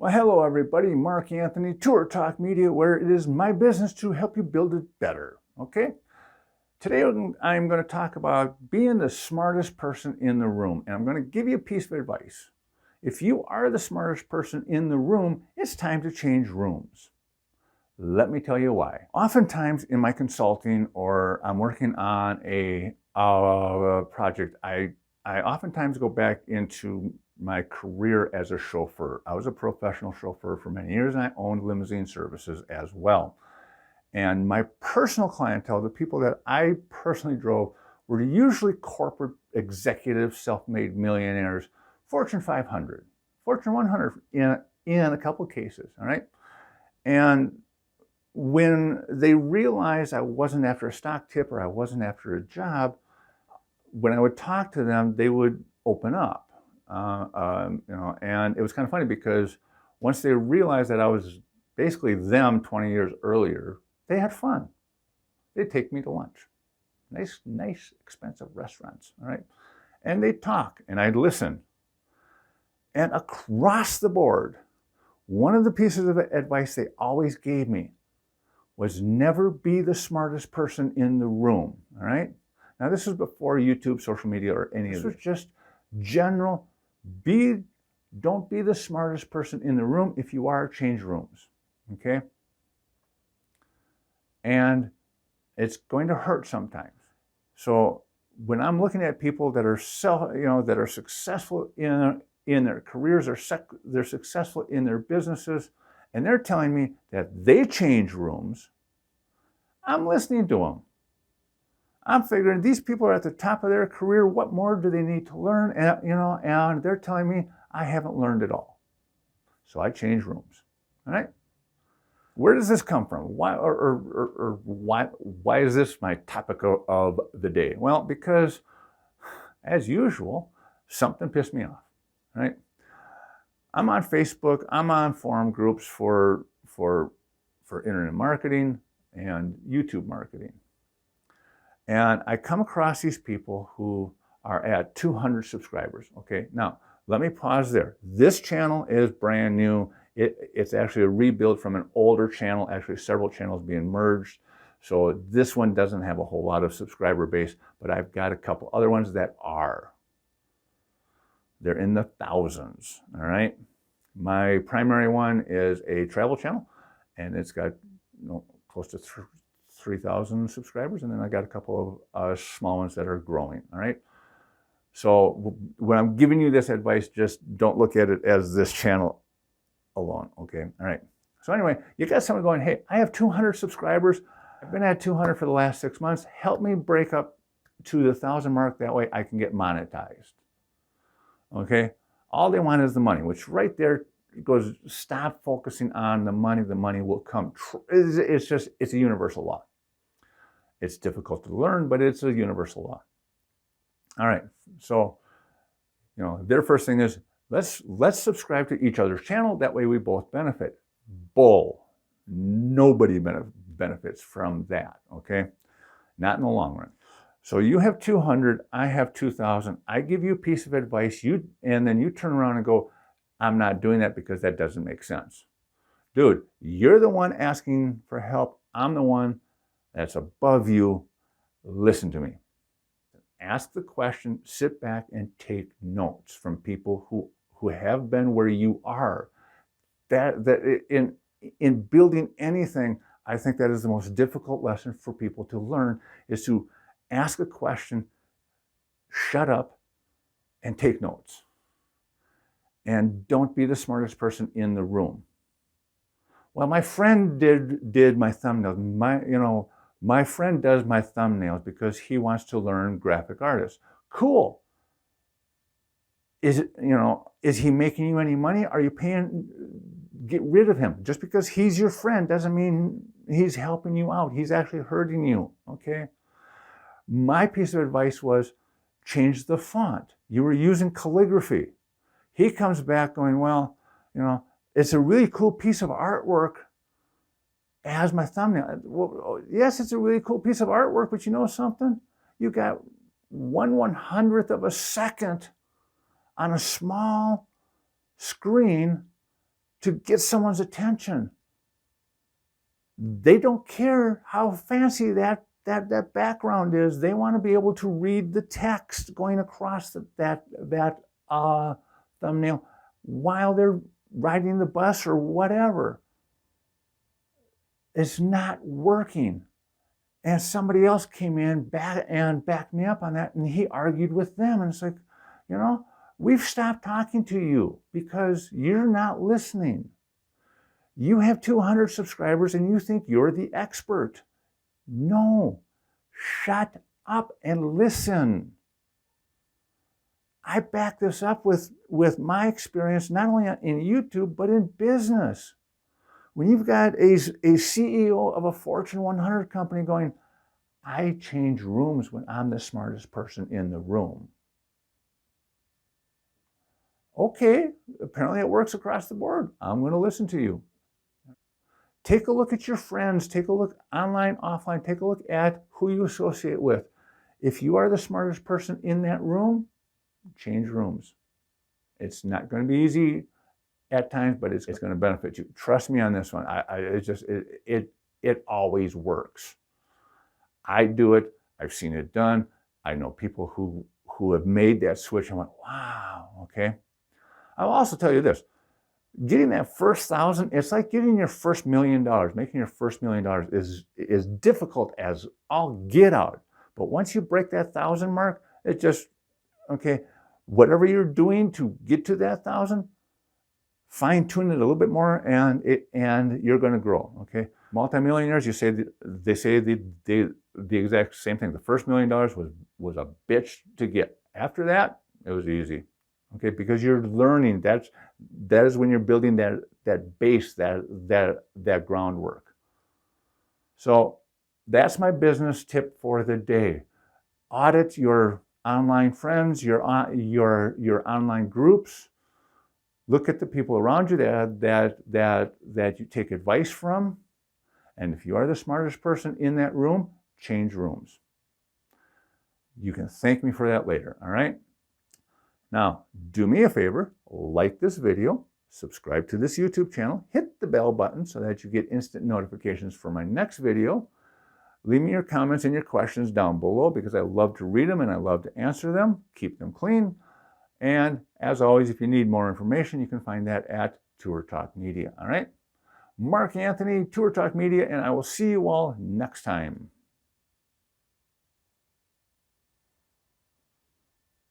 Well, hello everybody, Mark Anthony, Tour Talk Media, where it is my business to help you build it better, okay? Today I'm going to talk about being the smartest person in the room, and I'm going to give you a piece of advice. If you are the smartest person in the room, it's time to change rooms. Let me tell you why. Oftentimes in my consulting or I'm working on a project, I oftentimes go back into my career as a chauffeur. I was a professional chauffeur for many years, and I owned limousine services as well. And my personal clientele, the people that I personally drove, were usually corporate executives, self-made millionaires, Fortune 500, Fortune 100 in a couple of cases, all right? And when they realized I wasn't after a stock tip or I wasn't after a job, when I would talk to them, they would open up. And it was kind of funny because once they realized that I was basically them 20 years earlier, they had fun. They'd take me to lunch. Nice, expensive restaurants, all right? And they'd talk, and I'd listen. And across the board, one of the pieces of advice they always gave me was never be the smartest person in the room, all right? Now, this was before YouTube, social media, or any of this. This was just general. Don't be the smartest person in the room. If you are, change rooms, okay? And it's going to hurt sometimes. So when I'm looking at people that are that are successful in their careers, they're successful in their businesses, and they're telling me that they change rooms, I'm listening to them. I'm figuring these people are at the top of their career. What more do they need to learn? And they're telling me I haven't learned it all. So I change rooms. All right. Where does this come from? Why is this my topic of the day? Well, because as usual, something pissed me off. Right. I'm on Facebook. I'm on forum groups for internet marketing and YouTube marketing. And I come across these people who are at 200 subscribers, okay? Now, let me pause there. This channel is brand new. It's actually a rebuild from an older channel, actually several channels being merged. So this one doesn't have a whole lot of subscriber base, but I've got a couple other ones that are. They're in the thousands, all right? My primary one is a travel channel, and it's got close to 3,000 subscribers, and then I got a couple of small ones that are growing, all right? So when I'm giving you this advice, just don't look at it as this channel alone, okay? All right. So anyway, you got someone going, hey, I have 200 subscribers. I've been at 200 for the last 6 months. Help me break up to the 1,000 mark. That way I can get monetized, okay? All they want is the money, which right there goes, stop focusing on the money. The money will come. It's a universal law. It's difficult to learn, but it's a universal law. All right, so their first thing is let's subscribe to each other's channel. That way we both benefit. Bull. Nobody benefits from that. Okay, not in the long run. So you have 200, I have 2,000. I give you a piece of advice, and then you turn around and go, I'm not doing that because that doesn't make sense. Dude, you're the one asking for help. I'm the one that's above you. Listen to me. Ask the question, sit back and take notes from people who have been where you are. That in building anything, I think that is the most difficult lesson for people to learn, is to ask a question, shut up, and take notes. And don't be the smartest person in the room. Well, my friend did my thumbnails. My friend does my thumbnails because he wants to learn graphic artist. Cool. Is he making you any money? Are you paying? Get rid of him. Just because he's your friend doesn't mean he's helping you out. He's actually hurting you, okay? My piece of advice was change the font. You were using calligraphy. He comes back going, well, it's a really cool piece of artwork as my thumbnail. Well, yes, it's a really cool piece of artwork, but you know something? You got 1/100th of a second on a small screen to get someone's attention. They don't care how fancy that background is. They want to be able to read the text going across that thumbnail while they're riding the bus or whatever. It's not working. And somebody else came in and backed me up on that, and he argued with them. And it's like, you know, we've stopped talking to you because you're not listening. You have 200 subscribers and you think you're the expert. No, shut up and listen. I back this up with my experience, not only in YouTube, but in business. When you've got a CEO of a Fortune 100 company going, I change rooms when I'm the smartest person in the room. Okay, apparently it works across the board. I'm going to listen to you. Take a look at your friends. Take a look online, offline. Take a look at who you associate with. If you are the smartest person in that room, change rooms. It's not going to be easy at times, but it's going to benefit you. Trust me on this one. It always works. I do it. I've seen it done. I know people who have made that switch and went, wow, okay. I'll also tell you this. Getting that first 1,000, it's like getting your first $1 million. Making your first $1 million is difficult as all get out. But once you break that 1,000 mark, it just, okay, whatever you're doing to get to that 1,000, fine tune it a little bit more, and you're going to grow. Okay, multimillionaires, they say the exact same thing. The first $1 million was a bitch to get. After that, it was easy. Okay, because you're learning. That is when you're building that base, that groundwork. So that's my business tip for the day. Audit your online friends, your online groups. Look at the people around you that you take advice from. And if you are the smartest person in that room, change rooms. You can thank me for that later, all right? Now, do me a favor, like this video, subscribe to this YouTube channel, hit the bell button so that you get instant notifications for my next video. Leave me your comments and your questions down below because I love to read them and I love to answer them. Keep them clean. And as always, if you need more information, you can find that at Tour Talk Media. All right? Mark Anthony, Tour Talk Media, and I will see you all next time.